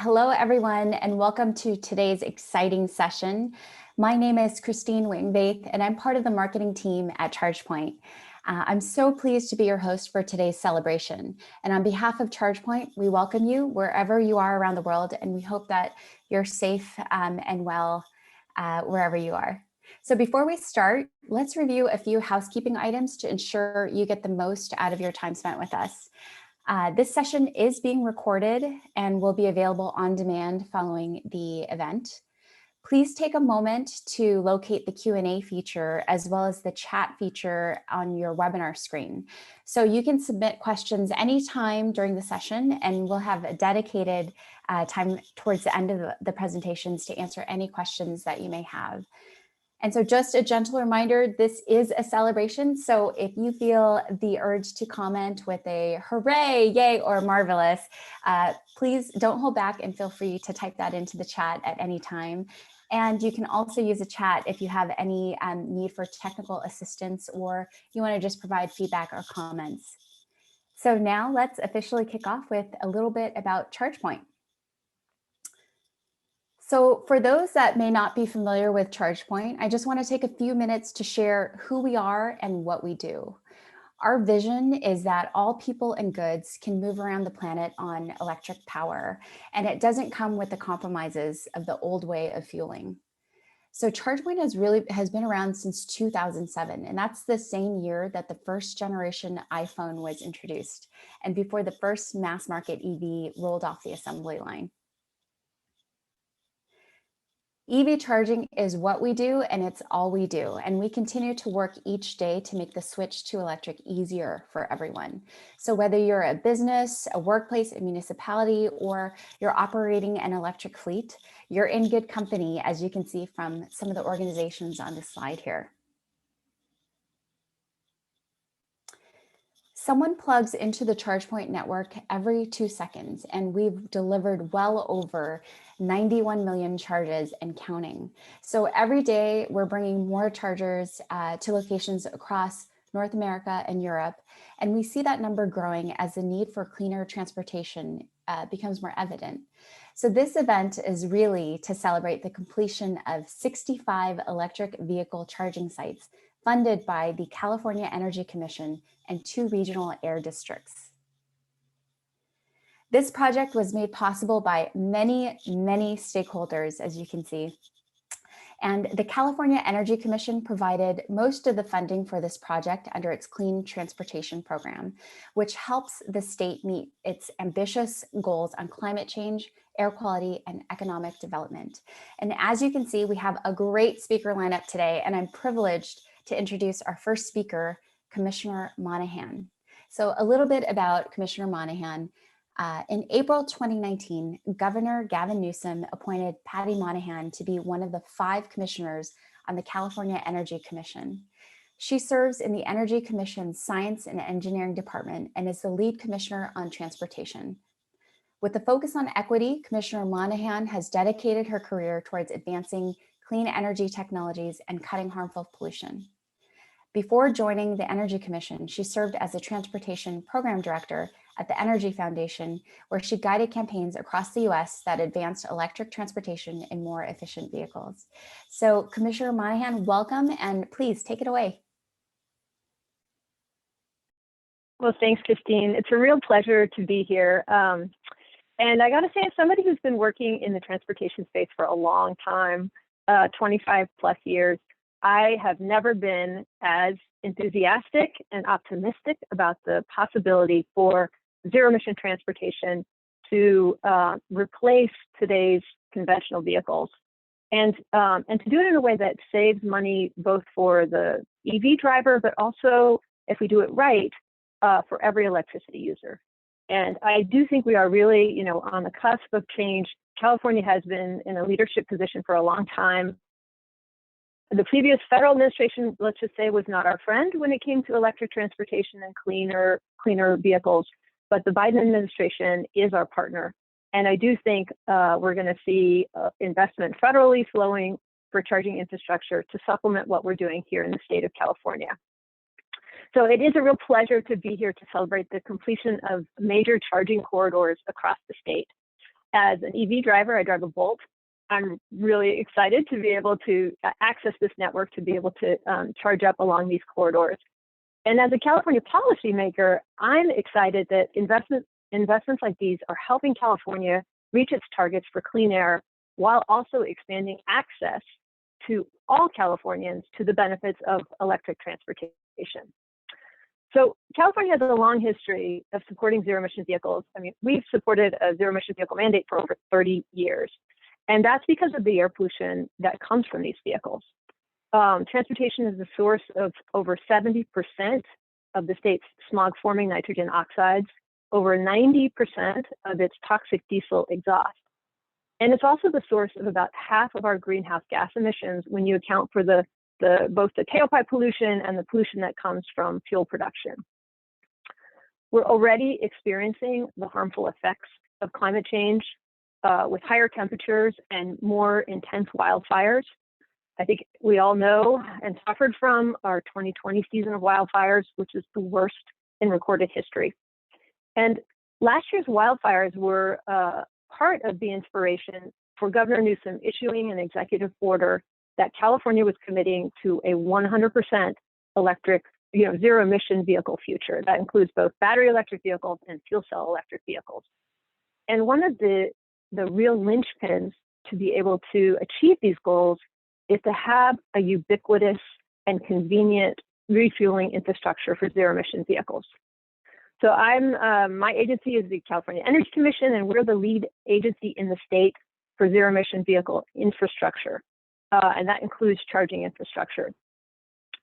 Hello, everyone, and welcome to today's exciting session. My name is Christine Wingvaith, and I'm part of the marketing team at ChargePoint. I'm so pleased to be your host for today's celebration. And on behalf of ChargePoint, we welcome you wherever you are around the world, and we hope that you're safe and well wherever you are. So before we start, let's review a few housekeeping items to ensure you get the most out of your time spent with us. This session is being recorded and will be available on demand following the event. Please take a moment to locate the Q&A feature as well as the chat feature on your webinar screen. So you can submit questions anytime during the session, and we'll have a dedicated time towards the end of the presentations to answer any questions that you may have. And so just a gentle reminder, this is a celebration. So if you feel the urge to comment with a hooray, yay, or marvelous, please don't hold back and feel free to type that into the chat at any time. And you can also use a chat if you have any need for technical assistance or you want to just provide feedback or comments. So now let's officially kick off with a little bit about ChargePoint. So for those that may not be familiar with ChargePoint, I just want to take a few minutes to share who we are and what we do. Our vision is that all people and goods can move around the planet on electric power, and it doesn't come with the compromises of the old way of fueling. So ChargePoint has been around since 2007, and that's the same year that the first generation iPhone was introduced, and before the first mass market EV rolled off the assembly line. EV charging is what we do, and it's all we do. And we continue to work each day to make the switch to electric easier for everyone. So whether you're a business, a workplace, a municipality, or you're operating an electric fleet, you're in good company, as you can see from some of the organizations on this slide here. Someone plugs into the ChargePoint network every 2 seconds, and we've delivered well over 91 million charges and counting. So every day we're bringing more chargers to locations across North America and Europe, and we see that number growing as the need for cleaner transportation becomes more evident. So this event is really to celebrate the completion of 65 electric vehicle charging sites funded by the California Energy Commission and 2 regional air districts. This project was made possible by many, many stakeholders, as you can see. And the California Energy Commission provided most of the funding for this project under its Clean Transportation Program, which helps the state meet its ambitious goals on climate change, air quality, and economic development. And as you can see, we have a great speaker lineup today, and I'm privileged to introduce our first speaker, Commissioner Monahan. So a little bit about Commissioner Monahan. In April 2019, Governor Gavin Newsom appointed Patty Monahan to be one of the 5 commissioners on the California Energy Commission. She serves in the Energy Commission's Science and Engineering Department and is the lead commissioner on transportation. With a focus on equity, Commissioner Monahan has dedicated her career towards advancing clean energy technologies and cutting harmful pollution. Before joining the Energy Commission, she served as a transportation program director at the Energy Foundation, where she guided campaigns across the US that advanced electric transportation and more efficient vehicles. So Commissioner Monahan, welcome, and please take it away. Well, thanks, Christine. It's a real pleasure to be here. And I gotta say, as somebody who's been working in the transportation space for a long time, 25 plus years, I have never been as enthusiastic and optimistic about the possibility for zero-emission transportation to replace today's conventional vehicles, and to do it in a way that saves money both for the EV driver, but also, if we do it right, for every electricity user. And I do think we are really, on the cusp of change. California has been in a leadership position for a long time. The previous federal administration, let's just say, was not our friend when it came to electric transportation and cleaner vehicles, but the Biden administration is our partner. And I do think we're going to see investment federally flowing for charging infrastructure to supplement what we're doing here in the state of California. So it is a real pleasure to be here to celebrate the completion of major charging corridors across the state. as an EV driver, I drive a Bolt. I'm really excited to be able to access this network to be able to charge up along these corridors. And as a California policymaker, I'm excited that investments like these are helping California reach its targets for clean air while also expanding access to all Californians to the benefits of electric transportation. So California has a long history of supporting zero-emission vehicles. I mean, we've supported a zero-emission vehicle mandate for over 30 years. And that's because of the air pollution that comes from these vehicles. Transportation is the source of over 70% of the state's smog-forming nitrogen oxides, over 90% of its toxic diesel exhaust. And it's also the source of about half of our greenhouse gas emissions when you account for both the tailpipe pollution and the pollution that comes from fuel production. We're already experiencing the harmful effects of climate change with higher temperatures and more intense wildfires. I think we all know and suffered from our 2020 season of wildfires, which is the worst in recorded history. And last year's wildfires were part of the inspiration for Governor Newsom issuing an executive order that California was committing to a 100% electric, zero-emission vehicle future. That includes both battery electric vehicles and fuel cell electric vehicles. And one of the real linchpins to be able to achieve these goals is to have a ubiquitous and convenient refueling infrastructure for zero-emission vehicles. So my agency is the California Energy Commission, and we're the lead agency in the state for zero-emission vehicle infrastructure, and that includes charging infrastructure.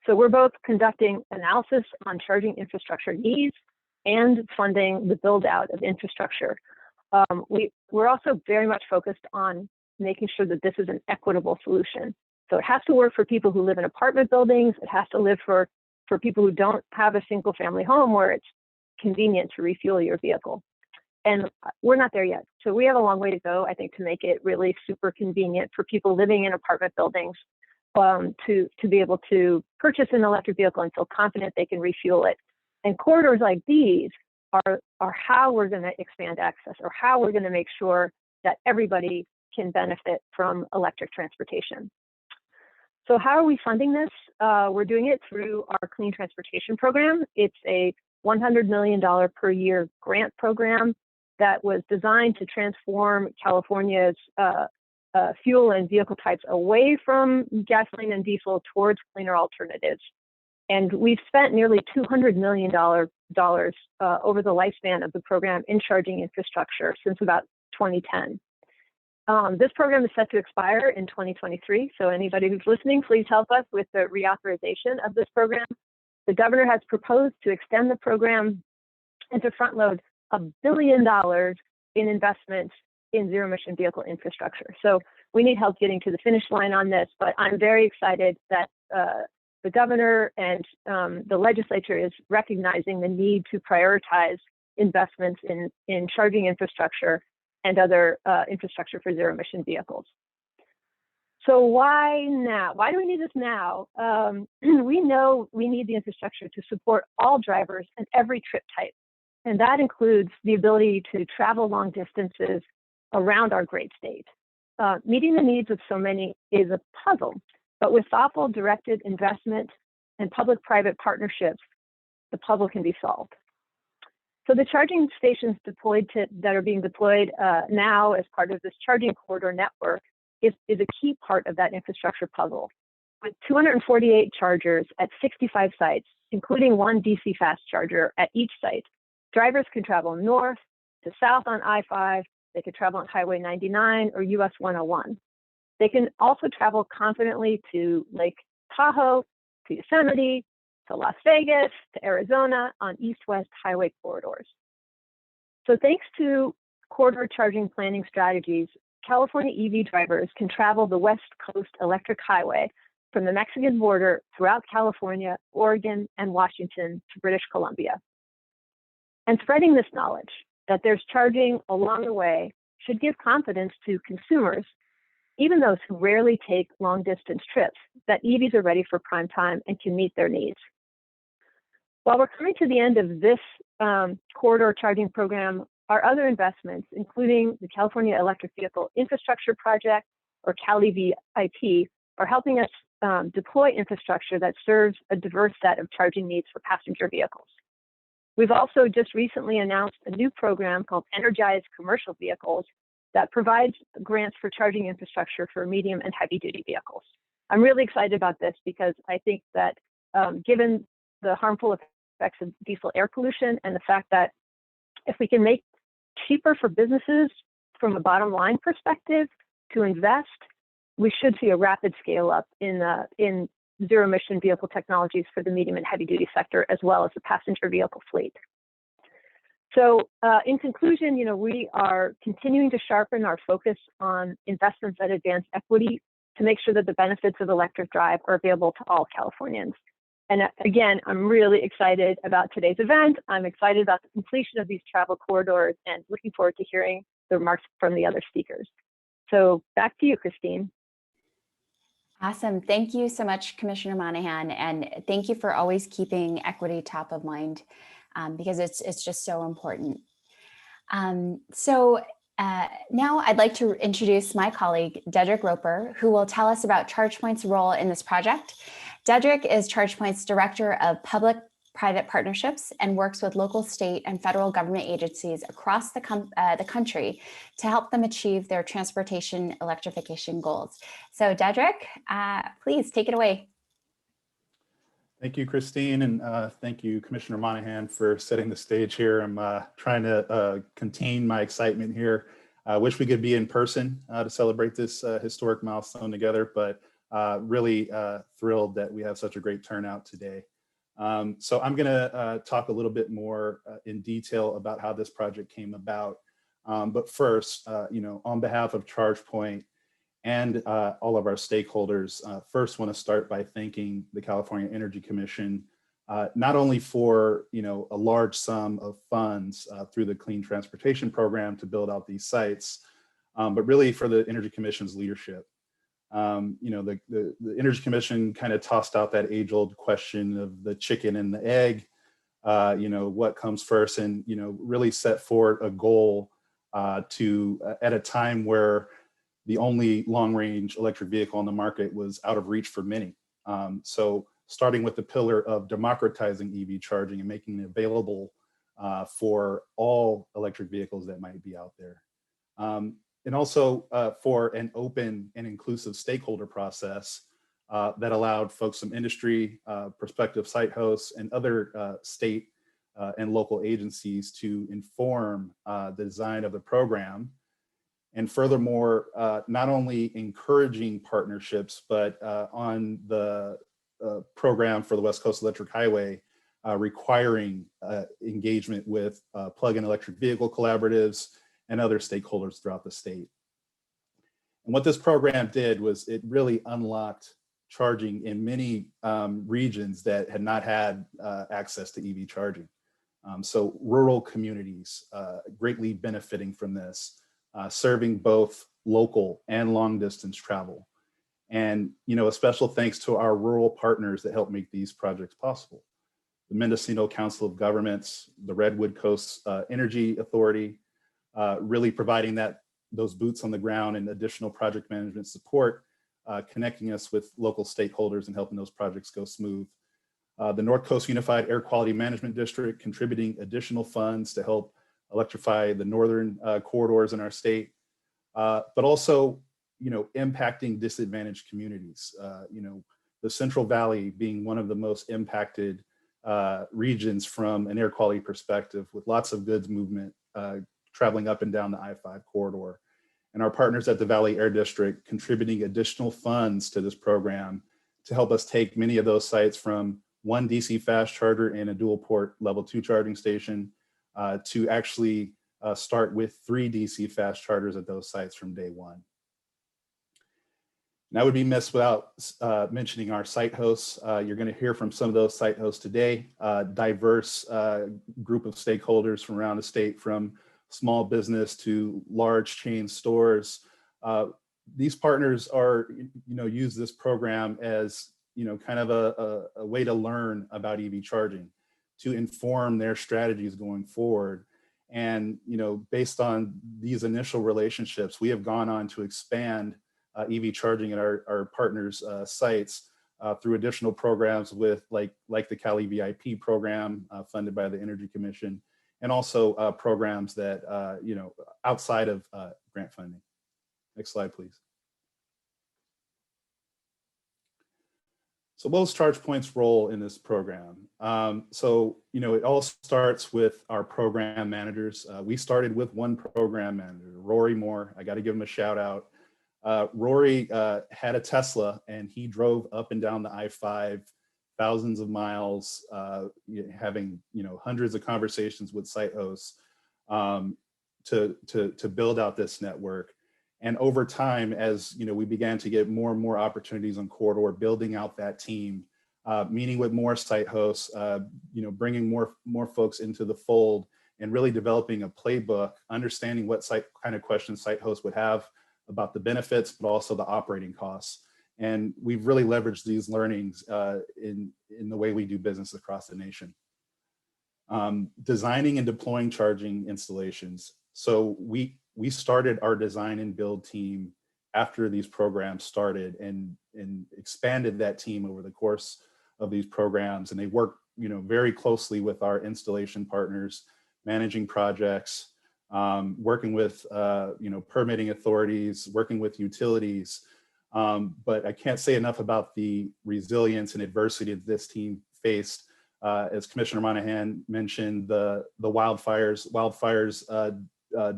So we're both conducting analysis on charging infrastructure needs and funding the build-out of infrastructure. We're also very much focused on making sure that this is an equitable solution. So it has to work for people who live in apartment buildings. It has to live for people who don't have a single family home where it's convenient to refuel your vehicle. And we're not there yet. So we have a long way to go, I think, to make it really super convenient for people living in apartment buildings to be able to purchase an electric vehicle and feel confident they can refuel it. And corridors like these are how we're going to expand access, or how we're going to make sure that everybody can benefit from electric transportation. So how are we funding this? We're doing it through our Clean Transportation Program. It's a $100 million per year grant program that was designed to transform California's fuel and vehicle types away from gasoline and diesel towards cleaner alternatives. And we've spent nearly $200 million over the lifespan of the program in charging infrastructure since about 2010. This program is set to expire in 2023. So anybody who's listening, please help us with the reauthorization of this program. The governor has proposed to extend the program and to front load $1 billion in investments in zero-emission vehicle infrastructure. So we need help getting to the finish line on this, but I'm very excited that the governor and the legislature is recognizing the need to prioritize investments in charging infrastructure and other infrastructure for zero-emission vehicles. So why now? Why do we need this now? We know we need the infrastructure to support all drivers and every trip type. And that includes the ability to travel long distances around our great state. Meeting the needs of so many is a puzzle, but with thoughtful directed investment and public-private partnerships, the puzzle can be solved. So the charging stations that are being deployed now as part of this charging corridor network is a key part of that infrastructure puzzle. With 248 chargers at 65 sites, including one DC fast charger at each site, drivers can travel north to south on I-5, they could travel on Highway 99 or US 101. They can also travel confidently to Lake Tahoe, to Yosemite, to Las Vegas, to Arizona on east-west highway corridors. So thanks to corridor charging planning strategies, California EV drivers can travel the West Coast Electric Highway from the Mexican border throughout California, Oregon, and Washington to British Columbia. And spreading this knowledge that there's charging along the way should give confidence to consumers, even those who rarely take long distance trips, that EVs are ready for prime time and can meet their needs. While we're coming to the end of this corridor charging program, our other investments, including the California Electric Vehicle Infrastructure Project, or CALI-VIP, are helping us deploy infrastructure that serves a diverse set of charging needs for passenger vehicles. We've also just recently announced a new program called Energize Commercial Vehicles that provides grants for charging infrastructure for medium and heavy duty vehicles. I'm really excited about this because I think that given the harmful effects of diesel air pollution and the fact that if we can make cheaper for businesses from a bottom line perspective to invest, we should see a rapid scale up in zero emission vehicle technologies for the medium and heavy duty sector, as well as the passenger vehicle fleet. So in conclusion, we are continuing to sharpen our focus on investments that advance equity to make sure that the benefits of electric drive are available to all Californians. And again, I'm really excited about today's event. I'm excited about the completion of these travel corridors and looking forward to hearing the remarks from the other speakers. So back to you, Christine. Awesome. Thank you so much, Commissioner Monahan. And thank you for always keeping equity top of mind because it's just so important. Now I'd like to introduce my colleague, Dedrick Roper, who will tell us about ChargePoint's role in this project. Dedrick is ChargePoint's Director of Public-Private Partnerships and works with local, state, and federal government agencies across the country to help them achieve their transportation electrification goals. So Dedrick, please take it away. Thank you, Christine, and thank you, Commissioner Monahan, for setting the stage here. I'm trying to contain my excitement here. I wish we could be in person to celebrate this historic milestone together, but really thrilled that we have such a great turnout today. So I'm going to talk a little bit more in detail about how this project came about. But first, on behalf of ChargePoint and all of our stakeholders, first want to start by thanking the California Energy Commission, not only for a large sum of funds through the Clean Transportation Program to build out these sites, but really for the Energy Commission's leadership. The Energy Commission kind of tossed out that age-old question of the chicken and the egg, what comes first, and really set forward a goal to at a time where the only long-range electric vehicle on the market was out of reach for many. So starting with the pillar of democratizing EV charging and making it available for all electric vehicles that might be out there. And also for an open and inclusive stakeholder process that allowed folks from industry, prospective site hosts, and other state and local agencies to inform the design of the program. And furthermore, not only encouraging partnerships, but on the program for the West Coast Electric Highway, requiring engagement with plug-in electric vehicle collaboratives and other stakeholders throughout the state. And what this program did was it really unlocked charging in many regions that had not had access to EV charging. So rural communities greatly benefiting from this. Serving both local and long distance travel. And, a special thanks to our rural partners that help make these projects possible. The Mendocino Council of Governments, the Redwood Coast Energy Authority, really providing those boots on the ground and additional project management support, connecting us with local stakeholders and helping those projects go smooth. The North Coast Unified Air Quality Management District contributing additional funds to help electrify the northern corridors in our state, but also, impacting disadvantaged communities. The Central Valley being one of the most impacted regions from an air quality perspective, with lots of goods movement traveling up and down the I-5 corridor. And our partners at the Valley Air District contributing additional funds to this program to help us take many of those sites from one DC fast charger and a dual port level 2 charging station to actually start with 3 DC fast chargers at those sites from day one. And I would be missed without mentioning our site hosts. You're going to hear from some of those site hosts today, diverse group of stakeholders from around the state, from small business to large chain stores. These partners are, use this program as, kind of a way to learn about EV charging, to inform their strategies going forward, And, based on these initial relationships, we have gone on to expand EV charging at our partners' sites through additional programs with like the Cali VIP program funded by the Energy Commission, and also programs that, outside of grant funding. Next slide, please. So what was ChargePoint's role in this program? It all starts with our program managers. We started with one program manager, Rory Moore. I got to give him a shout out. Rory had a Tesla, and he drove up and down the I-5 thousands of miles, having hundreds of conversations with site hosts to build out this network. And over time, as we began to get more and more opportunities on Corridor, building out that team, meeting with more site hosts, bringing more folks into the fold, and really developing a playbook, understanding what kind of questions site hosts would have about the benefits, but also the operating costs. And we've really leveraged these learnings in the way we do business across the nation. Designing and deploying charging installations. So we started our design and build team after these programs started, and expanded that team over the course of these programs. And they work, very closely with our installation partners, managing projects, working with, permitting authorities, working with utilities. But I can't say enough about the resilience and adversity that this team faced. As Commissioner Monahan mentioned, the wildfires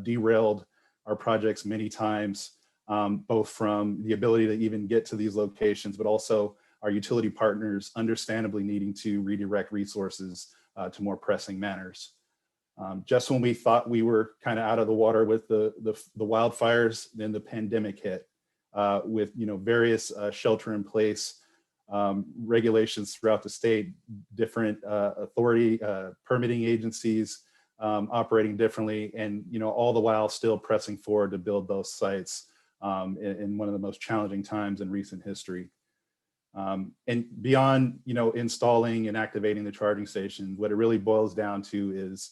derailed our projects many times, both from the ability to even get to these locations, but also our utility partners understandably needing to redirect resources to more pressing matters. Just when we thought we were kind of out of the water with the wildfires, then the pandemic hit with various shelter in place regulations throughout the state, different authority permitting agencies operating differently, and all the while still pressing forward to build those sites in one of the most challenging times in recent history. And beyond installing and activating the charging station, what it really boils down to is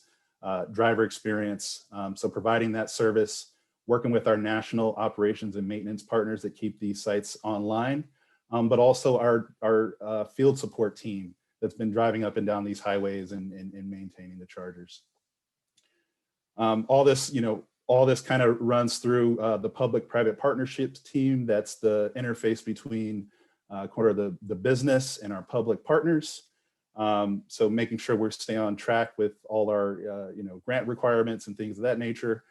driver experience. So providing that service, working with our national operations and maintenance partners that keep these sites online, but also our field support team that's been driving up and down these highways and maintaining the chargers. All this kind of runs through the public-private partnerships team. That's the interface between the business and our public partners. So making sure we're staying on track with all our grant requirements and things of that nature.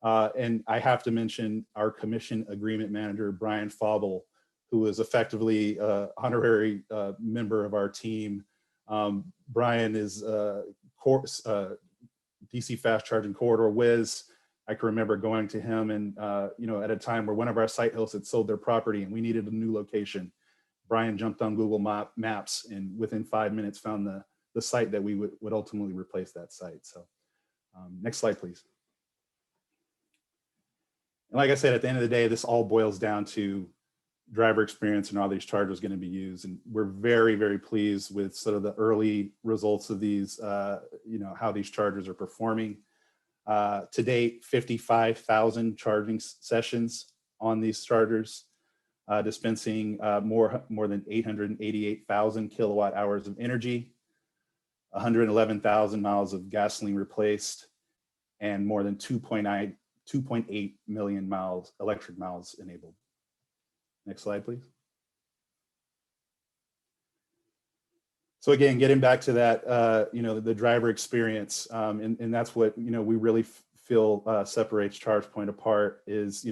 And I have to mention our commission agreement manager, Brian Fauble, who is effectively an honorary member of our team. Brian is DC fast charging corridor whiz. I can remember going to him and at a time where one of our site hosts had sold their property and we needed a new location. Brian jumped on Google Maps and within 5 minutes found the site that we would ultimately replace that site. So next slide, please. And like I said, at the end of the day, this all boils down to driver experience and how these chargers are going to be used. And we're very, very pleased with sort of the early results of these, how these chargers are performing. To date, 55,000 charging sessions on these chargers, dispensing more than 888,000 kilowatt hours of energy, 111,000 miles of gasoline replaced, and more than 2.8 million electric miles enabled. Next slide, please. So again, getting back to that, the driver experience, and that's what, we really feel separates ChargePoint apart is,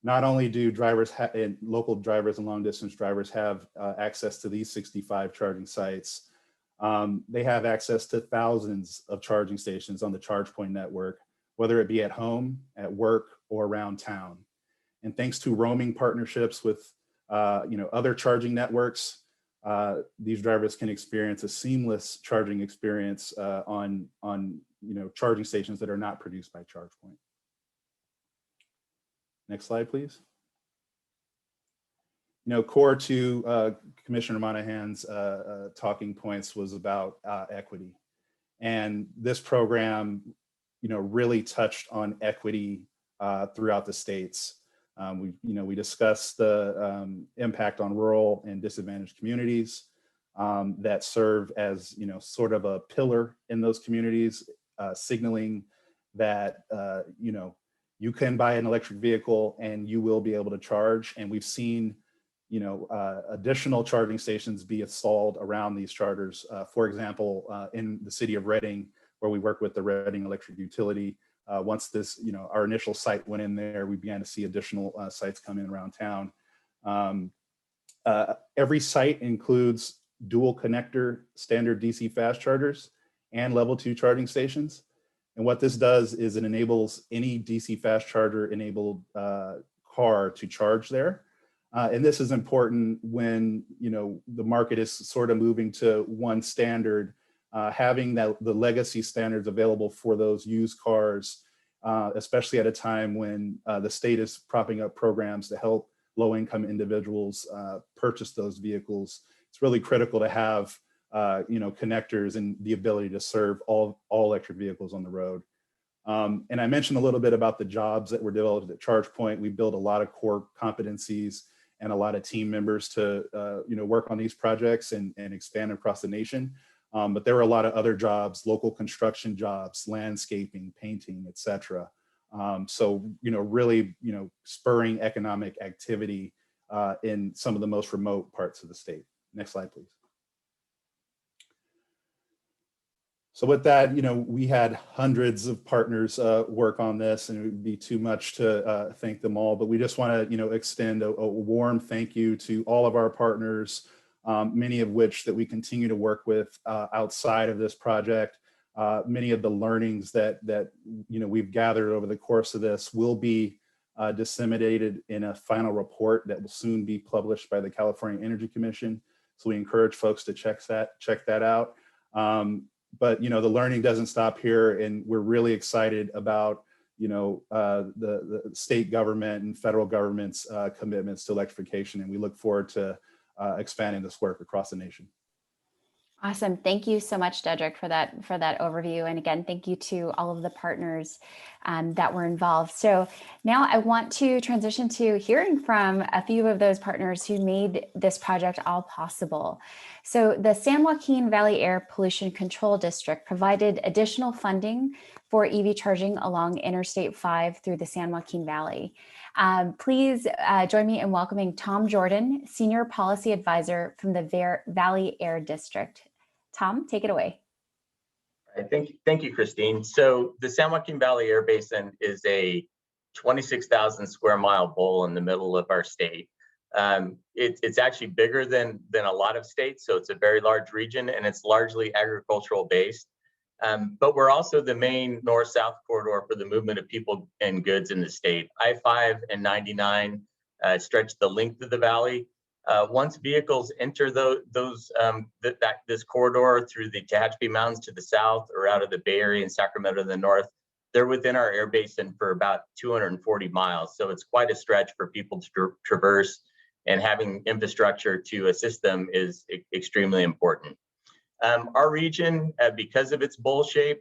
not only do drivers and local drivers and long distance drivers have access to these 65 charging sites, they have access to thousands of charging stations on the ChargePoint network, whether it be at home, at work, or around town. And thanks to roaming partnerships with other charging networks, these drivers can experience a seamless charging experience on charging stations that are not produced by ChargePoint. Next slide, please. Core to Commissioner Monahan's talking points was about equity. And this program really touched on equity throughout the states. We discussed the impact on rural and disadvantaged communities that serve as, sort of a pillar in those communities, signaling that, you can buy an electric vehicle and you will be able to charge. And we've seen, additional charging stations be installed around these chargers. For example, in the city of Reading, where we work with the Reading Electric Utility, once this, our initial site went in there, we began to see additional sites come in around town. Every site includes dual connector standard DC fast chargers and level 2 charging stations. And what this does is it enables any DC fast charger enabled car to charge there. And this is important when, the market is sort of moving to one standard, having the legacy standards available for those used cars, especially at a time when the state is propping up programs to help low-income individuals purchase those vehicles. It's really critical to have connectors and the ability to serve all electric vehicles on the road. And I mentioned a little bit about the jobs that were developed at ChargePoint. We built a lot of core competencies and a lot of team members to work on these projects and expand across the nation. But there were a lot of other jobs, local construction jobs, landscaping, painting, et cetera. So, really, spurring economic activity in some of the most remote parts of the state. Next slide, please. So with that, we had hundreds of partners work on this, and it would be too much to thank them all, but we just want to, extend a warm thank you to all of our partners, many of which that we continue to work with outside of this project. Many of the learnings that we've gathered over the course of this will be disseminated in a final report that will soon be published by the California Energy Commission. So we encourage folks to check that out. But the learning doesn't stop here, and we're really excited about the state government and federal government's commitments to electrification, and we look forward to expanding this work across the nation. Awesome. Thank you so much, Dedrick, for that overview. And again, thank you to all of the partners that were involved. So now I want to transition to hearing from a few of those partners who made this project all possible. So the San Joaquin Valley Air Pollution Control District provided additional funding for EV charging along Interstate 5 through the San Joaquin Valley. Please join me in welcoming Tom Jordan, Senior Policy Advisor from the Valley Air District. Tom, take it away. All right, thank you, Christine. So the San Joaquin Valley Air Basin is a 26,000 square mile bowl in the middle of our state. It's actually bigger than a lot of states, so it's a very large region, and it's largely agricultural based. But we're also the main north-south corridor for the movement of people and goods in the state. I-5 and 99 stretch the length of the valley. Once vehicles enter this corridor through the Tehachapi Mountains to the south or out of the Bay Area and Sacramento to the north, they're within our air basin for about 240 miles. So it's quite a stretch for people to traverse, and having infrastructure to assist them is extremely important. Our region, because of its bowl shape,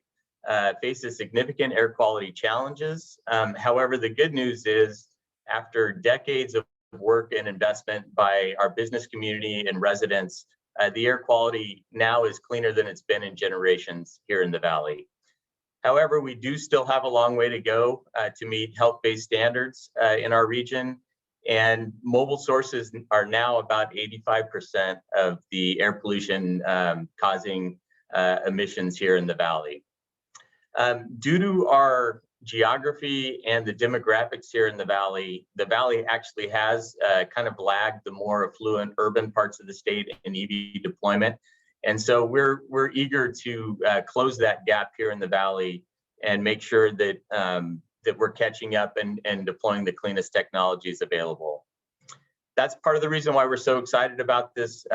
faces significant air quality challenges. However, the good news is, after decades of work and investment by our business community and residents, the air quality now is cleaner than it's been in generations here in the valley. However, we do still have a long way to go to meet health-based standards in our region, and mobile sources are now about 85% of the air pollution causing emissions here in the valley. Due to our geography and the demographics here in the valley actually has kind of lagged the more affluent urban parts of the state in EV deployment. And so we're eager to close that gap here in the valley and make sure that that we're catching up and deploying the cleanest technologies available. That's part of the reason why we're so excited about this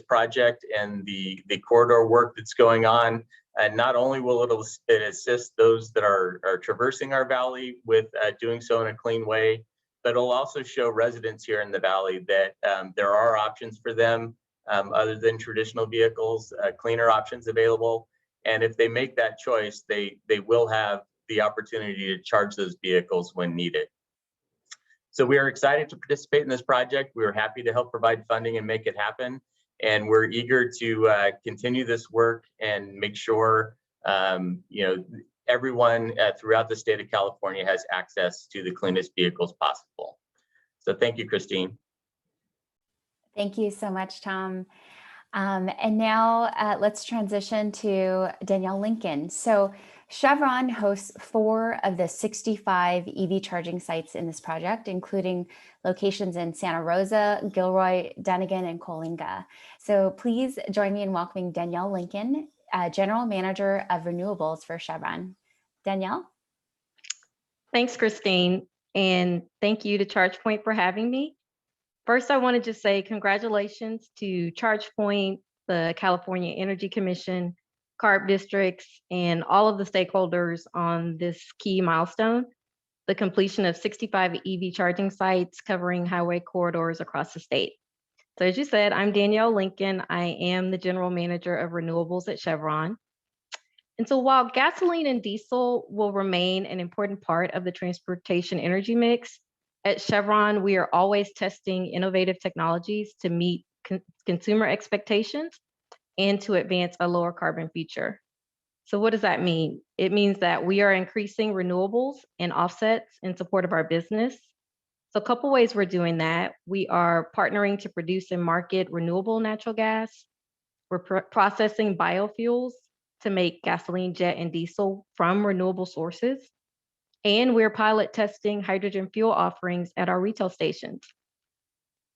project and the corridor work that's going on. And not only will it assist those that are traversing our valley with doing so in a clean way, but it'll also show residents here in the valley that there are options for them other than traditional vehicles, cleaner options available. And if they make that choice, they will have the opportunity to charge those vehicles when needed. So we are excited to participate in this project. We are happy to help provide funding and make it happen. And we're eager to continue this work and make sure everyone throughout the state of California has access to the cleanest vehicles possible. So thank you, Christine. Thank you so much, Tom. And now let's transition to Danielle Lincoln. So Chevron hosts 4 of the 65 EV charging sites in this project, including locations in Santa Rosa, Gilroy, Dunnigan, and Coalinga. So please join me in welcoming Danielle Lincoln, General Manager of Renewables for Chevron. Danielle? Thanks, Christine. And thank you to ChargePoint for having me. First, I want to just say congratulations to ChargePoint, the California Energy Commission, CARB districts, and all of the stakeholders on this key milestone, the completion of 65 EV charging sites covering highway corridors across the state. So as you said, I'm Danielle Lincoln. I am the General Manager of Renewables at Chevron. And so while gasoline and diesel will remain an important part of the transportation energy mix, at Chevron, we are always testing innovative technologies to meet consumer expectations and to advance a lower carbon future. So what does that mean? It means that we are increasing renewables and offsets in support of our business. So a couple ways we're doing that. We are partnering to produce and market renewable natural gas. We're processing biofuels to make gasoline, jet, and diesel from renewable sources. And we're pilot testing hydrogen fuel offerings at our retail stations.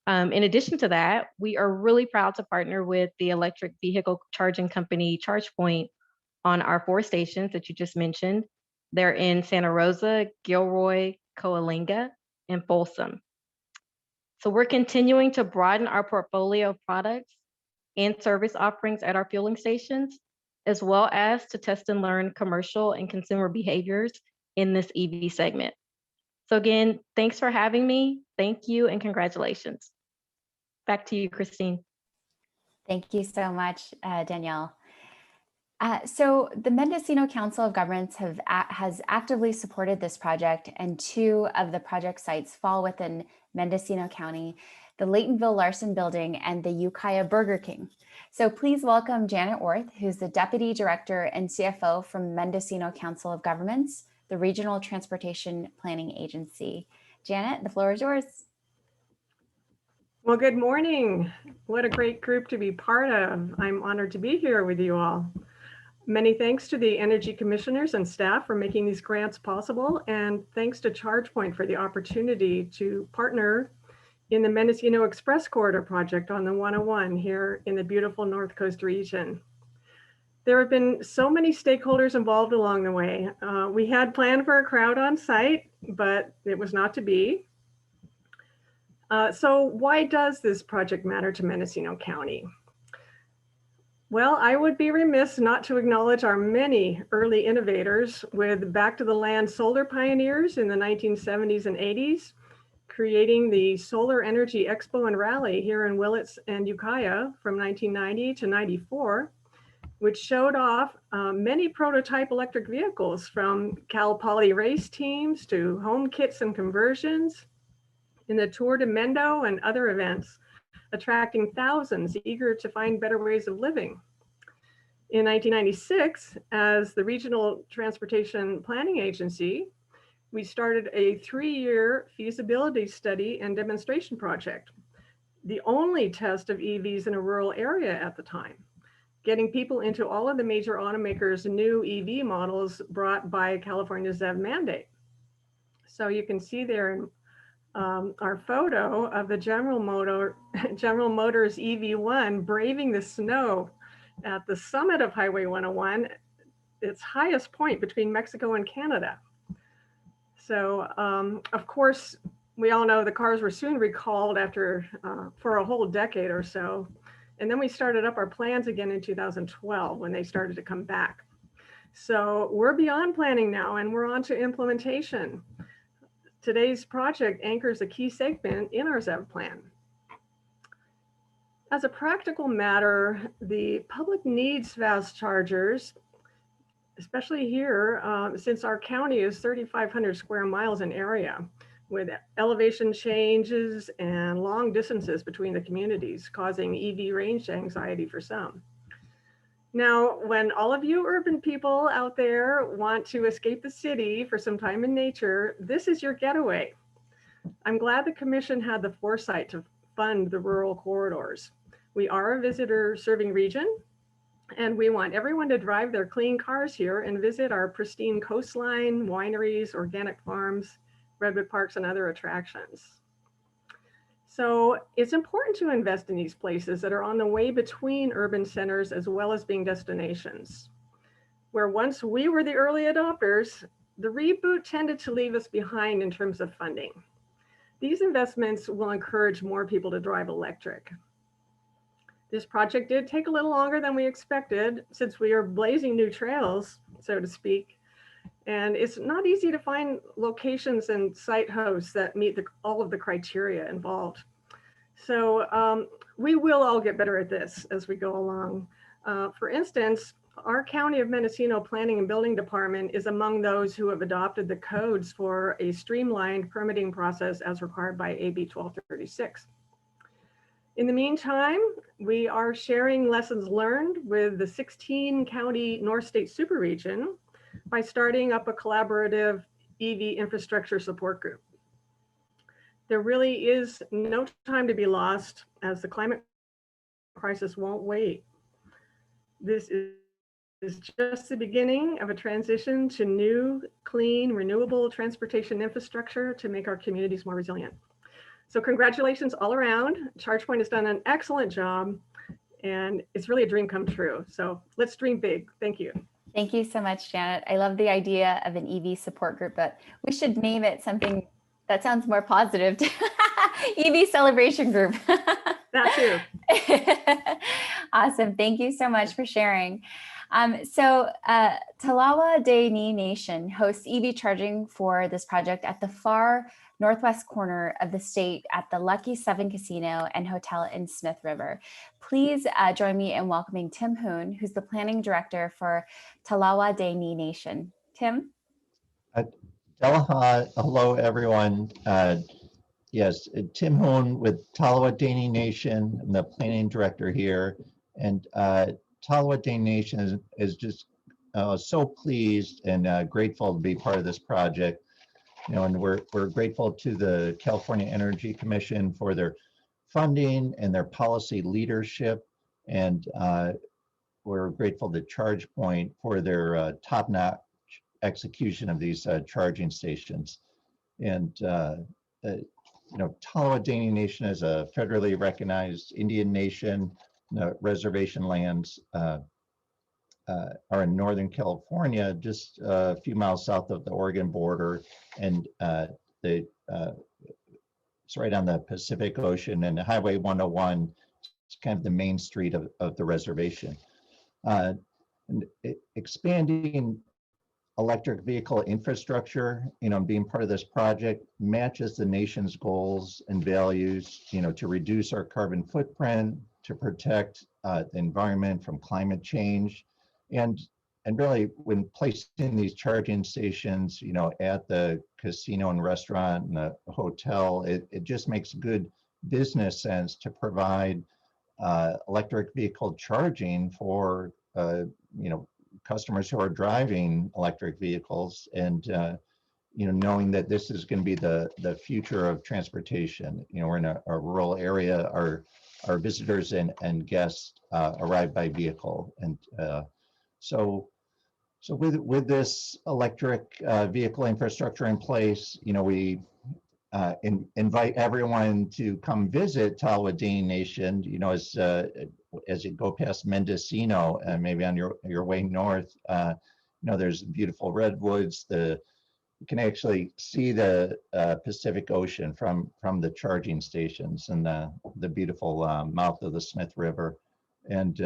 In addition to that, we are really proud to partner with the electric vehicle charging company ChargePoint on our 4 stations that you just mentioned. They're in Santa Rosa, Gilroy, Coalinga, and Folsom. So we're continuing to broaden our portfolio of products and service offerings at our fueling stations, as well as to test and learn commercial and consumer behaviors in this EV segment. So again, thanks for having me. Thank you and congratulations. Back to you, Christine. Thank you so much, Danielle. So the Mendocino Council of Governments has actively supported this project, and 2 of the project sites fall within Mendocino County, the Laytonville Larson Building and the Ukiah Burger King. So please welcome Janet Orth, who's the Deputy Director and CFO from Mendocino Council of Governments, the Regional Transportation Planning Agency. Janet, the floor is yours. Well, good morning. What a great group to be part of. I'm honored to be here with you all. Many thanks to the Energy Commissioners and staff for making these grants possible, and thanks to ChargePoint for the opportunity to partner in the Mendocino Express Corridor project on the 101 here in the beautiful North Coast region. There have been so many stakeholders involved along the way. We had planned for a crowd on site, but it was not to be. So why does this project matter to Mendocino County? Well, I would be remiss not to acknowledge our many early innovators with Back to the Land solar pioneers in the 1970s and 80s, creating the Solar Energy Expo and Rally here in Willits and Ukiah from 1990 to 94, which showed off many prototype electric vehicles from Cal Poly race teams to home kits and conversions in the Tour de Mendo and other events, attracting thousands eager to find better ways of living. In 1996, as the Regional Transportation Planning Agency, we started a 3-year feasibility study and demonstration project, the only test of EVs in a rural area at the time, getting people into all of the major automakers' new EV models brought by California's ZEV mandate. So you can see there in our photo of the General Motors EV1 braving the snow at the summit of Highway 101, its highest point between Mexico and Canada. So of course, we all know the cars were soon recalled after for a whole decade or so. And then we started up our plans again in 2012 when they started to come back. So we're beyond planning now and we're on to implementation. Today's project anchors a key segment in our ZEV plan. As a practical matter, the public needs fast chargers especially here, since our county is 3,500 square miles in area, with elevation changes and long distances between the communities, causing EV range anxiety for some. Now, when all of you urban people out there want to escape the city for some time in nature, this is your getaway. I'm glad the commission had the foresight to fund the rural corridors. We are a visitor serving region, and we want everyone to drive their clean cars here and visit our pristine coastline, wineries, organic farms, redwood parks, and other attractions. So it's important to invest in these places that are on the way between urban centers as well as being destinations. Where once we were the early adopters, the reboot tended to leave us behind in terms of funding. These investments will encourage more people to drive electric. This project did take a little longer than we expected since we are blazing new trails, so to speak. And it's not easy to find locations and site hosts that meet all of the criteria involved. So we will all get better at this as we go along. For instance, our County of Mendocino Planning and Building Department is among those who have adopted the codes for a streamlined permitting process as required by AB 1236. In the meantime, we are sharing lessons learned with the 16 county North State Super Region by starting up a collaborative EV infrastructure support group. There really is no time to be lost, as the climate crisis won't wait. This is just the beginning of a transition to new, clean, renewable transportation infrastructure to make our communities more resilient. So congratulations all around. ChargePoint has done an excellent job, and it's really a dream come true. So let's dream big. Thank you. Thank you so much, Janet. I love the idea of an EV support group, but we should name it something that sounds more positive. EV celebration group. That too. Awesome. Thank you so much for sharing. Talawa Dene Nation hosts EV charging for this project at the far northwest corner of the state at the Lucky 7 Casino and Hotel in Smith River. Please join me in welcoming Tim Hoon, who's the planning director for Talawa Dene Nation. Tim? Hello, everyone. Yes, Tim Hoon with Talawa Dene Nation. I'm the planning director here. And Talawa Dene Nation is just so pleased and grateful to be part of this project. And we're grateful to the California Energy Commission for their funding and their policy leadership. And we're grateful to ChargePoint for their top-notch execution of these charging stations. And Talawa Dene Nation is a federally recognized Indian nation. The reservation lands are in Northern California, just a few miles south of the Oregon border, and it's right on the Pacific Ocean, and Highway 101 is kind of the main street of the reservation. And expanding electric vehicle infrastructure, being part of this project matches the nation's goals and values, to reduce our carbon footprint, to protect the environment from climate change. And really, when placing these charging stations, at the casino and restaurant and the hotel, it just makes good business sense to provide electric vehicle charging for, customers who are driving electric vehicles, and knowing that this is going to be the future of transportation. We're in a rural area. Our visitors and guests arrive by vehicle, and so with this electric vehicle infrastructure in place, we invite everyone to come visit Talawa Dene Nation. As you go past Mendocino and maybe on your way north, there's beautiful redwoods. You can actually see the Pacific Ocean from the charging stations and the beautiful mouth of the Smith River. And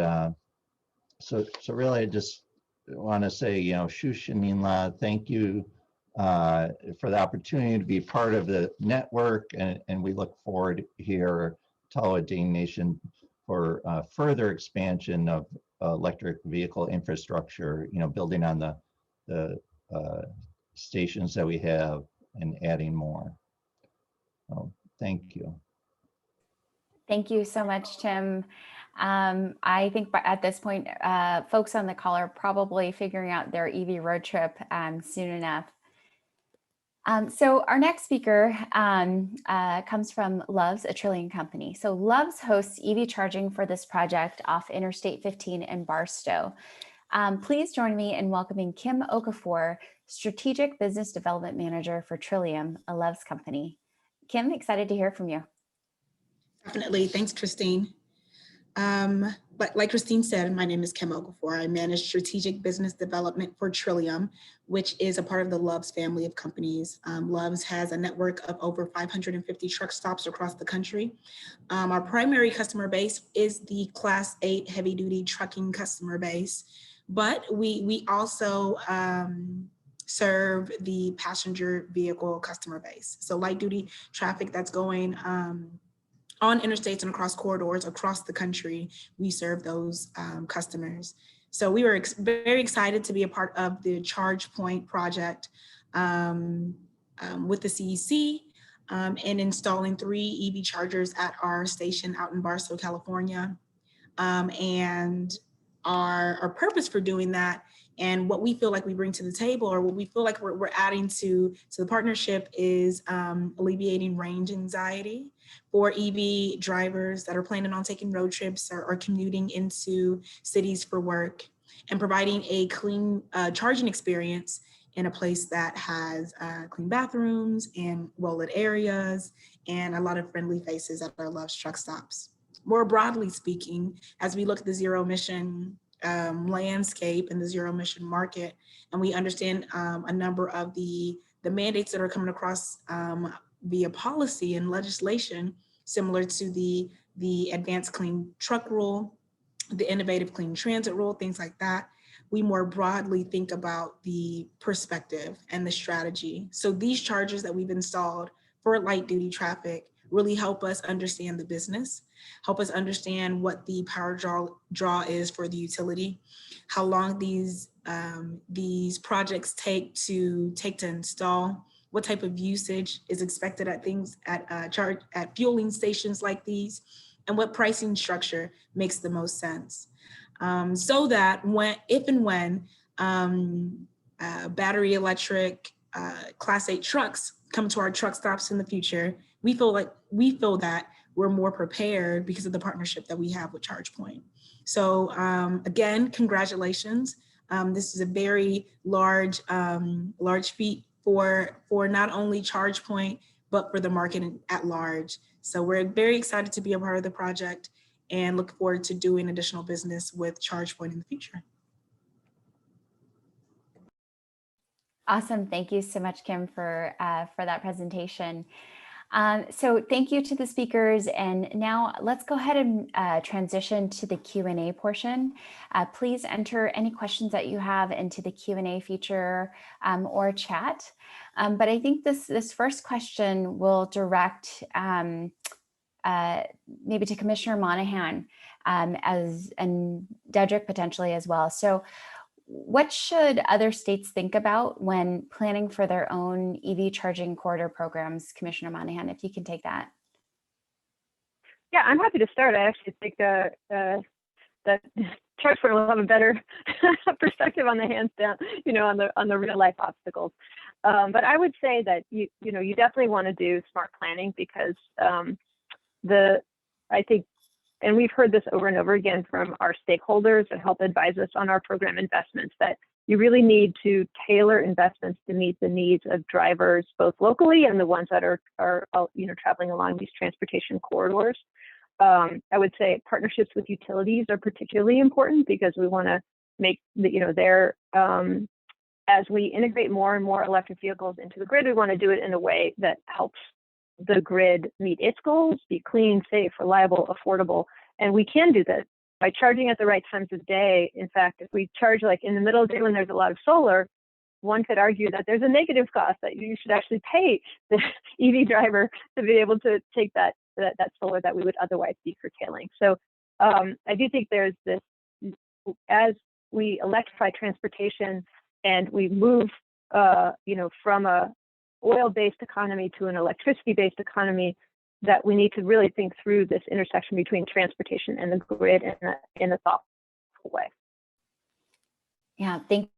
so really, I just want to say, Shushaninla, thank you for the opportunity to be part of the network, and we look forward here, Talawa Dene Nation, for further expansion of electric vehicle infrastructure, building on the stations that we have and adding more. So thank you. Thank you so much, Tim. I think at this point, folks on the call are probably figuring out their EV road trip soon enough. So our next speaker comes from Loves, a Trillium company. So Loves hosts EV charging for this project off Interstate 15 in Barstow. Please join me in welcoming Kim Okafor, Strategic Business Development Manager for Trillium, a Loves company. Kim, excited to hear from you. Definitely. Thanks, Christine. But like Christine said, my name is Kim Okafor. I manage strategic business development for Trillium, which is a part of the Loves family of companies. Loves has a network of over 550 truck stops across the country. Our primary customer base is the Class 8 heavy duty trucking customer base, but we also serve the passenger vehicle customer base. So light duty traffic that's going on interstates and across corridors across the country, we serve those customers. So we were very excited to be a part of the ChargePoint project with the CEC and installing 3 EV chargers at our station out in Barstow, California. And our purpose for doing that and what we feel like we bring to the table, or what we feel like we're adding to the partnership, is alleviating range anxiety for EV drivers that are planning on taking road trips or commuting into cities for work, and providing a clean charging experience in a place that has clean bathrooms and well-lit areas and a lot of friendly faces at our Loves truck stops. More broadly speaking, as we look at the zero emission landscape and the zero emission market, and we understand a number of the mandates that are coming across via policy and legislation, similar to the Advanced Clean Truck Rule, the Innovative Clean Transit Rule, things like that, we more broadly think about the perspective and the strategy. So these chargers that we've installed for light duty traffic really help us understand the business, help us understand what the power draw is for the utility, how long these projects take to install, what type of usage is expected at fueling stations like these, and what pricing structure makes the most sense. So that if and when battery electric Class 8 trucks come to our truck stops in the future, we feel that we're more prepared because of the partnership that we have with ChargePoint. So again, congratulations. This is a very large feat for not only ChargePoint, but for the market at large. So we're very excited to be a part of the project and look forward to doing additional business with ChargePoint in the future. Awesome. Thank you so much, Kim, for that presentation. So thank you to the speakers. And now let's go ahead and transition to the Q&A portion. Please enter any questions that you have into the Q&A feature or chat. But I think this first question will direct maybe to Commissioner Monahan and Dedrick potentially as well. So what should other states think about when planning for their own EV charging corridor programs? Commissioner Monahan, if you can take that. Yeah, I'm happy to start. I actually think that ChargePoint will have a better perspective on the hands down, on the real life obstacles. But I would say that you definitely want to do smart planning, because I think, and we've heard this over and over again from our stakeholders that help advise us on our program investments, that you really need to tailor investments to meet the needs of drivers, both locally and the ones that are traveling along these transportation corridors. I would say partnerships with utilities are particularly important, because we want to make as we integrate more and more electric vehicles into the grid, we want to do it in a way that helps the grid meet its goals, be clean, safe, reliable, affordable. And we can do that by charging at the right times of day. In fact, if we charge like in the middle of the day when there's a lot of solar, one could argue that there's a negative cost that you should actually pay the EV driver to be able to take that solar that we would otherwise be curtailing. So I do think there's this, as we electrify transportation and we move, from a oil-based economy to an electricity-based economy, that we need to really think through this intersection between transportation and the grid in a thoughtful way. Yeah, thank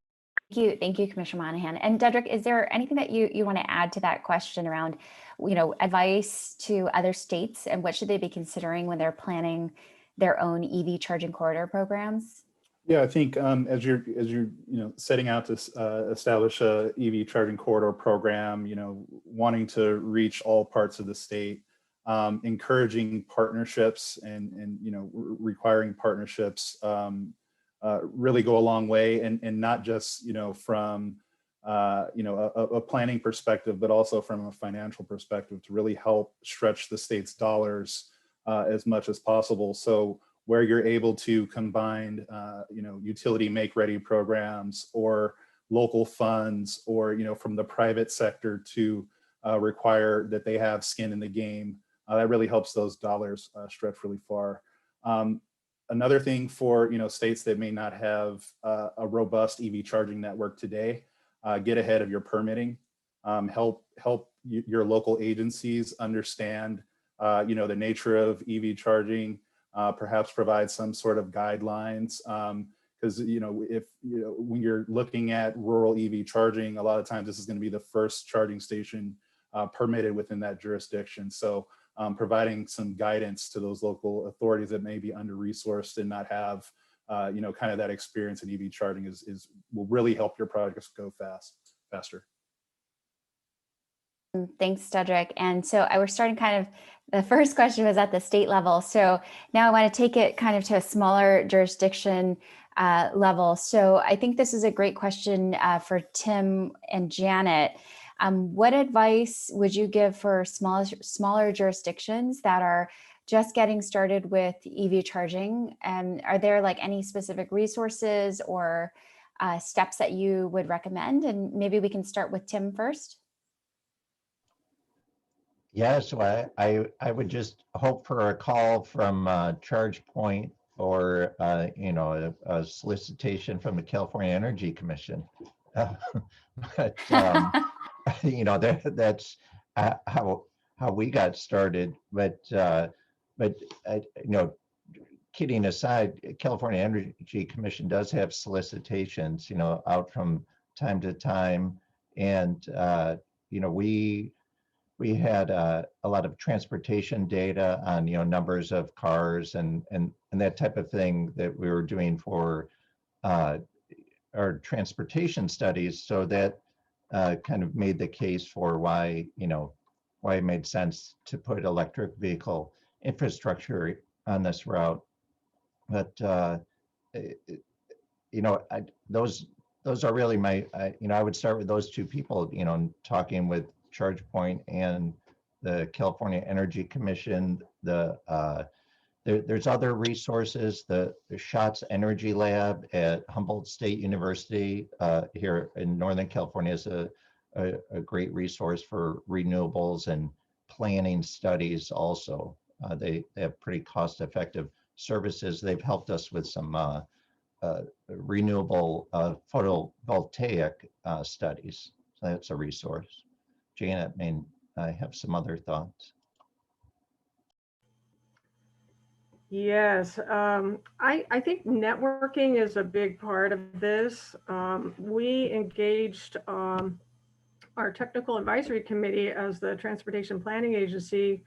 you. Thank you, Commissioner Monahan. And Dedrick, is there anything that you want to add to that question around, advice to other states and what should they be considering when they're planning their own EV charging corridor programs? Yeah, I think as you're setting out to establish a EV charging corridor program, wanting to reach all parts of the state, encouraging partnerships and requiring partnerships really go a long way, and not just from a planning perspective, but also from a financial perspective to really help stretch the state's dollars as much as possible. So where you're able to combine, utility make-ready programs or local funds, or from the private sector to require that they have skin in the game, that really helps those dollars stretch really far. Another thing for states that may not have a robust EV charging network today, get ahead of your permitting. Help your local agencies understand the nature of EV charging. Perhaps provide some sort of guidelines, because when you're looking at rural EV charging, a lot of times this is going to be the first charging station permitted within that jurisdiction. So providing some guidance to those local authorities that may be under-resourced and not have kind of that experience in EV charging will really help your projects go faster. Thanks, Dedrick. And so I was starting the first question was at the state level. So now I want to take it kind of to a smaller jurisdiction level. So I think this is a great question for Tim and Janet. What advice would you give for smaller jurisdictions that are just getting started with EV charging? And are there any specific resources or steps that you would recommend? And maybe we can start with Tim first. Yeah, so I would just hope for a call from ChargePoint or a solicitation from the California Energy Commission. But that's how we got started. But kidding aside, California Energy Commission does have solicitations out from time to time, and we had a lot of transportation data on numbers of cars and that type of thing that we were doing for our transportation studies. So that kind of made the case for why it made sense to put electric vehicle infrastructure on this route. But those are really my I would start with those two people, talking with ChargePoint and the California Energy Commission. There's other resources. The Schatz Energy Lab at Humboldt State University here in Northern California is a great resource for renewables and planning studies also. They have pretty cost-effective services. They've helped us with some renewable photovoltaic studies. So that's a resource. Janet may have some other thoughts. Yes, I think networking is a big part of this. We engaged our technical advisory committee as the transportation planning agency.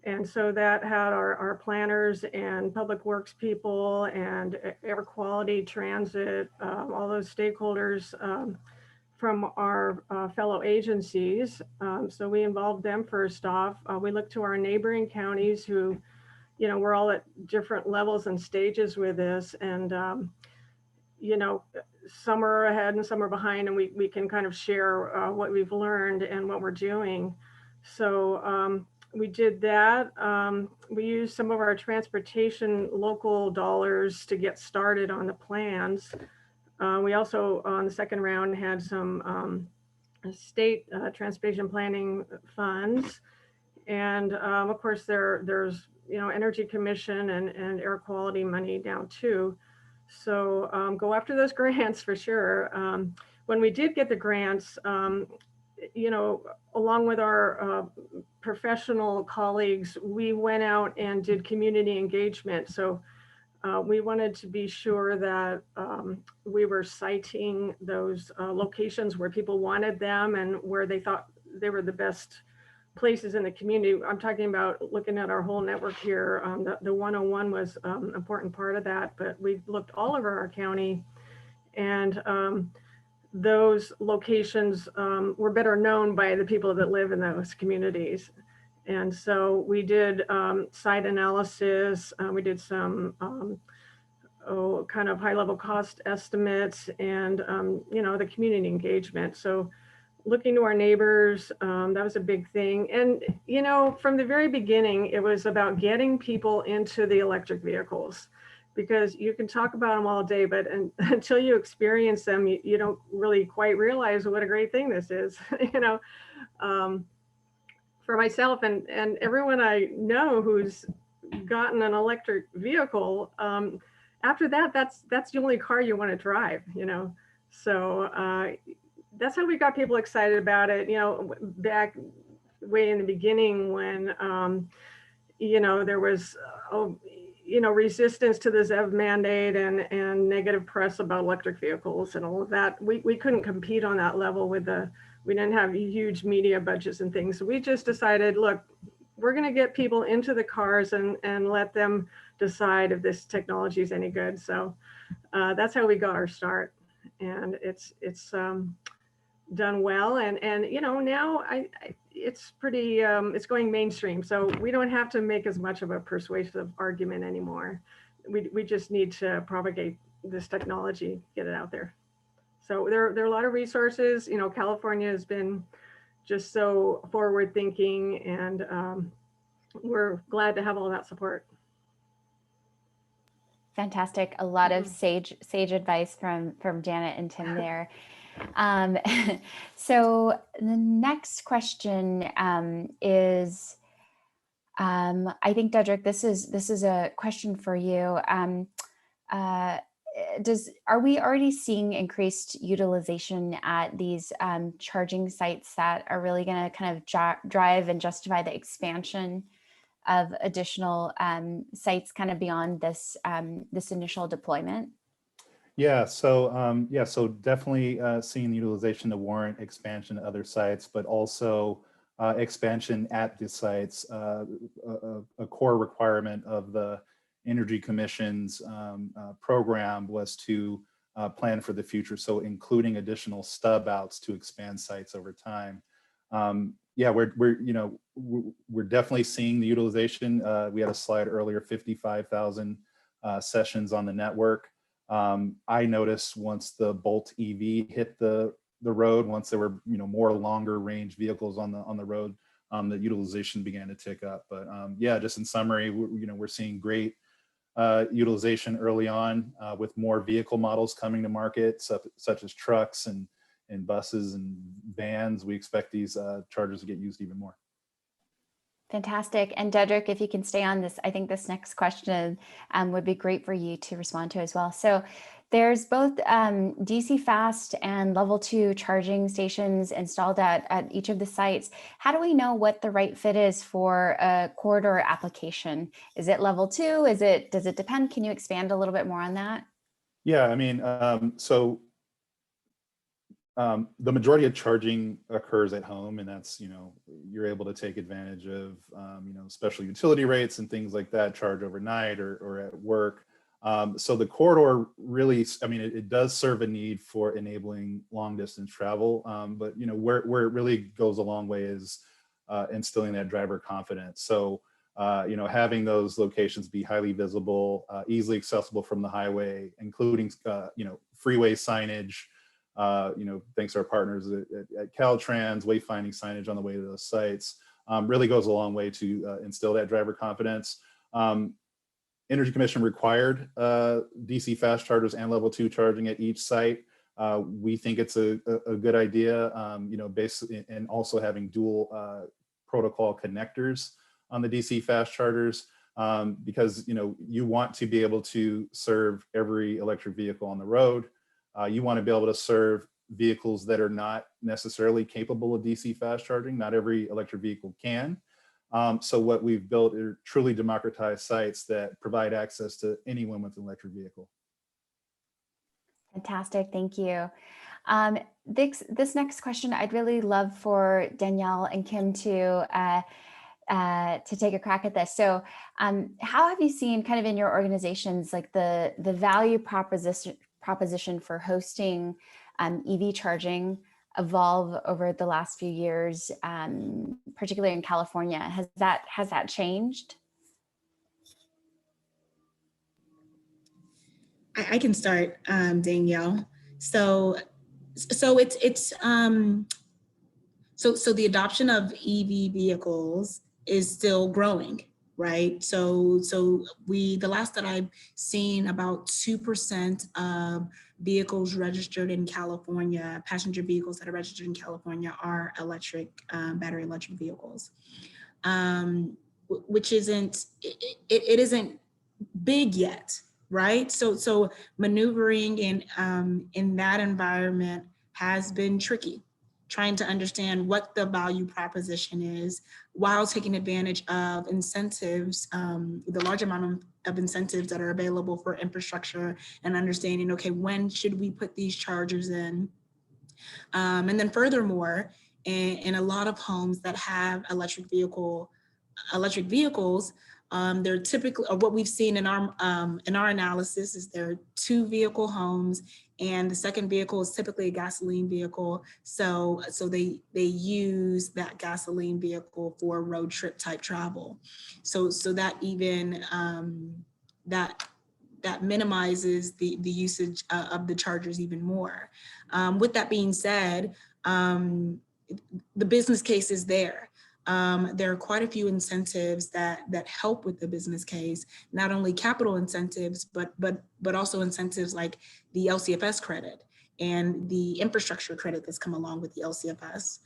And so that had our planners and public works people and air quality, transit, all those stakeholders from our fellow agencies. So we involved them first off. We looked to our neighboring counties who, we're all at different levels and stages with this. And, some are ahead and some are behind, and we can kind of share what we've learned and what we're doing. So we did that. We used some of our transportation local dollars to get started on the plans. We also, on the second round, had some state transportation planning funds. And of course, there's Energy Commission and air quality money now too. So go after those grants for sure. When we did get the grants, along with our professional colleagues, we went out and did community engagement. So we wanted to be sure that we were citing those locations where people wanted them and where they thought they were the best places in the community. I'm talking about looking at our whole network here. The 101 was an important part of that, but we looked all over our county, and those locations were better known by the people that live in those communities. And so we did site analysis, we did some kind of high level cost estimates, and the community engagement. So looking to our neighbors, that was a big thing. And from the very beginning, it was about getting people into the electric vehicles, because you can talk about them all day, but until you experience them, you don't really quite realize what a great thing this is. For myself and everyone I know who's gotten an electric vehicle, after that, that's the only car you want to drive, So that's how we got people excited about it, back way in the beginning when, there was, resistance to the ZEV mandate and negative press about electric vehicles and all of that. We couldn't compete on that level we didn't have huge media budgets and things. So we just decided, look, we're going to get people into the cars and let them decide if this technology is any good. So that's how we got our start, and it's done well. And now it's pretty it's going mainstream. So we don't have to make as much of a persuasive argument anymore. We just need to propagate this technology, get it out there. So there are a lot of resources. California has been just so forward thinking, and we're glad to have all that support. Fantastic. A lot of sage advice from Janet and Tim there. So the next question is, I think, Dedrick, this is a question for you. Are we already seeing increased utilization at these charging sites that are really going to kind of drive and justify the expansion of additional sites kind of beyond this this initial deployment? Yeah, so definitely seeing utilization to warrant expansion to other sites, but also expansion at the sites. A core requirement of the Energy Commission's program was to plan for the future, so including additional stub outs to expand sites over time. Yeah, we're definitely seeing the utilization. We had a slide earlier, 55,000 sessions on the network. I noticed once the Bolt EV hit the road, once there were more longer range vehicles on the road, the utilization began to tick up. But yeah, just in summary, we're seeing great utilization early on with more vehicle models coming to market, such as trucks and buses and vans. We expect these chargers to get used even more. Fantastic. And Dedrick, if you can stay on this, I think this next question would be great for you to respond to as well. So there's both DC fast and level 2 charging stations installed at each of the sites. How do we know what the right fit is for a corridor application? Is it level 2? Does it depend? Can you expand a little bit more on that? Yeah, I mean, the majority of charging occurs at home, and that's, you're able to take advantage of, special utility rates and things like that, charge overnight or at work. So the corridor really, it does serve a need for enabling long distance travel. But, where it really goes a long way is instilling that driver confidence. So, having those locations be highly visible, easily accessible from the highway, including, freeway signage, thanks to our partners at Caltrans, wayfinding signage on the way to those sites, really goes a long way to instill that driver confidence. Energy Commission required DC fast chargers and level 2 charging at each site. We think it's a good idea, basically, and also having dual protocol connectors on the DC fast chargers, because you want to be able to serve every electric vehicle on the road. You want to be able to serve vehicles that are not necessarily capable of DC fast charging. Not every electric vehicle can. So what we've built are truly democratized sites that provide access to anyone with an electric vehicle. Fantastic, thank you. This next question, I'd really love for Danielle and Kim to take a crack at this. So how have you seen kind of in your organizations, like the value proposition for hosting EV charging evolve over the last few years, particularly in California? Has that changed? I can start, Danielle. So the adoption of EV vehicles is still growing, right? So the last that I've seen, about 2% of vehicles registered in California, passenger vehicles that are registered in California, are electric, battery electric vehicles, which isn't big yet, right? So maneuvering in that environment has been tricky, trying to understand what the value proposition is while taking advantage of incentives, the large amount of incentives that are available for infrastructure, and understanding, okay, when should we put these chargers in? And then furthermore, in a lot of homes that have electric vehicles, they're typically, or what we've seen in our analysis, is there are 2 vehicle homes, and the second vehicle is typically a gasoline vehicle. So they use that gasoline vehicle for road trip type travel. So that even that minimizes the usage of the chargers even more. With that being said, the business case is there. There are quite a few incentives that help with the business case, not only capital incentives, but also incentives like the LCFS credit and the infrastructure credit that's come along with the LCFS.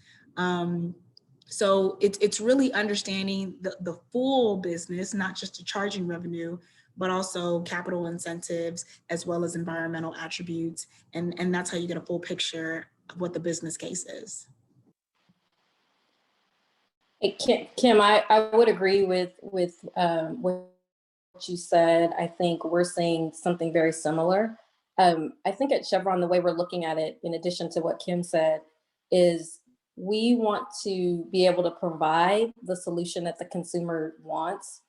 So it's really understanding the full business, not just the charging revenue, but also capital incentives as well as environmental attributes. And that's how you get a full picture of what the business case is. Kim, I would agree with what you said. I think we're seeing something very similar. I think at Chevron, the way we're looking at it, in addition to what Kim said, is we want to be able to provide the solution that the consumer wants.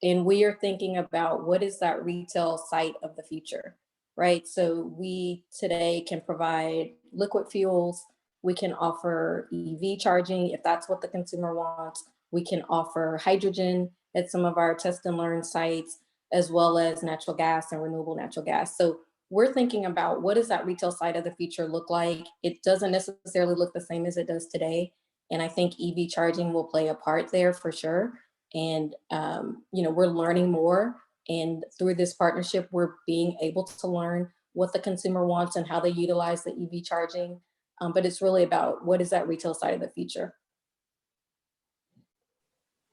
And we are thinking about what is that retail site of the future, right? So we today can provide liquid fuels. We can offer EV charging if that's what the consumer wants. We can offer hydrogen at some of our test and learn sites, as well as natural gas and renewable natural gas. So we're thinking about what does that retail site of the future look like? It doesn't necessarily look the same as it does today. And I think EV charging will play a part there for sure. And we're learning more. And through this partnership, we're being able to learn what the consumer wants and how they utilize the EV charging. But it's really about what is that retail side of the future.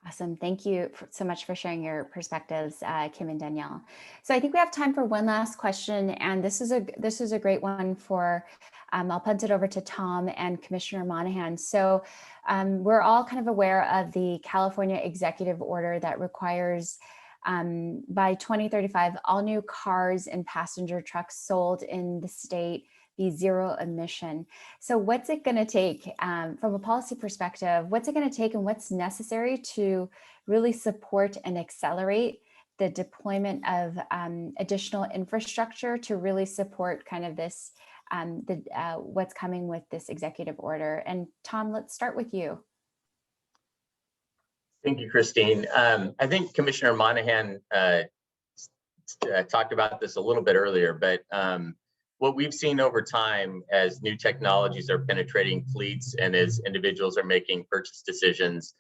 Awesome. Thank you so much for sharing your perspectives, Kim and Danielle. So I think we have time for one last question, and this is a great one for. I'll punt it over to Tom and Commissioner Monahan. So we're all kind of aware of the California executive order that requires by 2035 all new cars and passenger trucks sold in the state be zero emission. So what's it going to take from a policy perspective? What's it going to take and what's necessary to really support and accelerate the deployment of additional infrastructure to really support kind of this, what's coming with this executive order? And Tom, let's start with you. Thank you, Christine. I think Commissioner Monahan talked about this a little bit earlier, but what we've seen over time as new technologies are penetrating fleets and as individuals are making purchase decisions,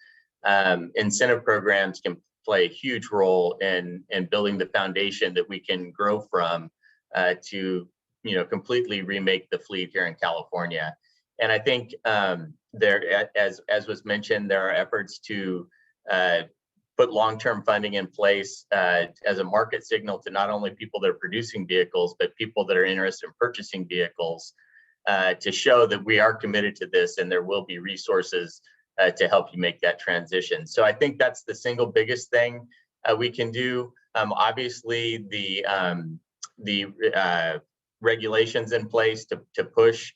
incentive programs can play a huge role in building the foundation that we can grow from to completely remake the fleet here in California. And I think as was mentioned, there are efforts to put long-term funding in place as a market signal to not only people that are producing vehicles, but people that are interested in purchasing vehicles to show that we are committed to this and there will be resources to help you make that transition. So I think that's the single biggest thing we can do. Obviously, the regulations in place to push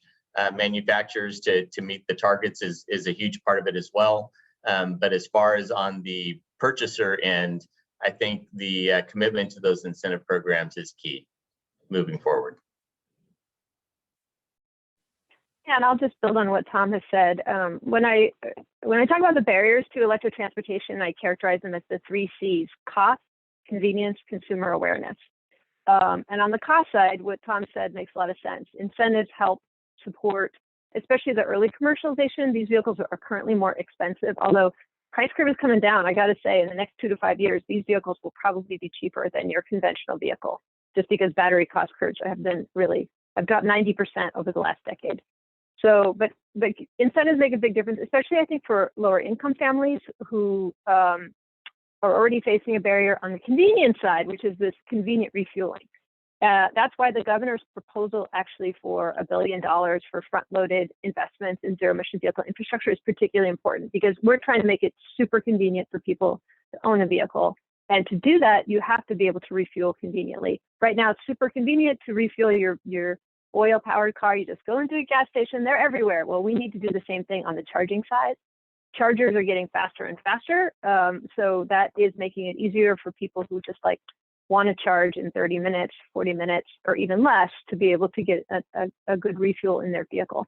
manufacturers to meet the targets is a huge part of it as well. But as far as on the purchaser end, I think the commitment to those incentive programs is key moving forward. Yeah, and I'll just build on what Tom has said. When I talk about the barriers to electric transportation, I characterize them as the 3 C's: cost, convenience, consumer awareness. And on the cost side, what Tom said makes a lot of sense. Incentives help support, especially the early commercialization. These vehicles are currently more expensive, although price curve is coming down. I got to say, in the next 2 to 5 years, these vehicles will probably be cheaper than your conventional vehicle, just because battery cost curves have been I've got 90% over the last decade. So, but incentives make a big difference, especially I think for lower income families who are already facing a barrier on the convenience side, which is this convenient refueling. That's why the governor's proposal actually for $1 billion for front-loaded investments in zero-emission vehicle infrastructure is particularly important, because we're trying to make it super convenient for people to own a vehicle. And to do that, you have to be able to refuel conveniently. Right now, it's super convenient to refuel your oil-powered car. You just go into a gas station, they're everywhere. Well, we need to do the same thing on the charging side. Chargers are getting faster and faster. So that is making it easier for people who just want to charge in 30 minutes, 40 minutes, or even less to be able to get a good refuel in their vehicle.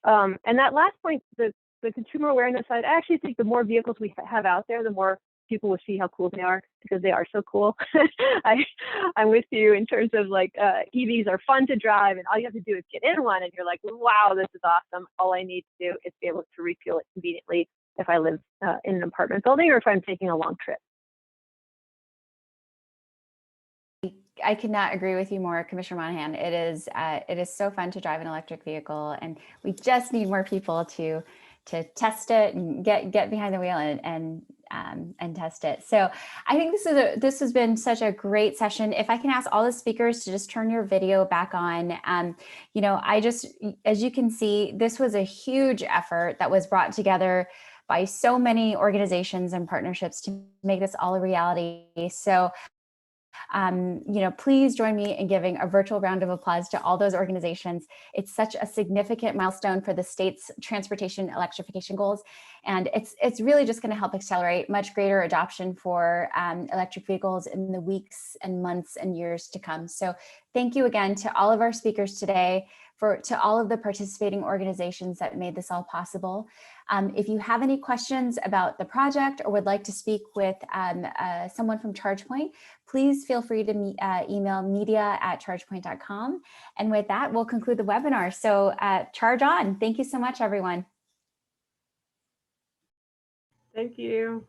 And that last point, the consumer awareness side, I actually think the more vehicles we have out there, the more people will see how cool they are, because they are so cool. I'm with you in terms of EVs are fun to drive, and all you have to do is get in one and you're like, wow, this is awesome. All I need to do is be able to refuel it conveniently if I live in an apartment building or if I'm taking a long trip. I could not agree with you more, Commissioner Monahan. It is so fun to drive an electric vehicle, and we just need more people to test it and get behind the wheel and test it. So I think this has been such a great session. If I can ask all the speakers to just turn your video back on. As you can see, this was a huge effort that was brought together by so many organizations and partnerships to make this all a reality. So please join me in giving a virtual round of applause to all those organizations. It's such a significant milestone for the state's transportation electrification goals. And it's really just going to help accelerate much greater adoption for electric vehicles in the weeks and months and years to come. So thank you again to all of our speakers today, to all of the participating organizations that made this all possible. If you have any questions about the project or would like to speak with someone from ChargePoint, please feel free to email media@chargepoint.com. And with that, we'll conclude the webinar. So charge on. Thank you so much, everyone. Thank you.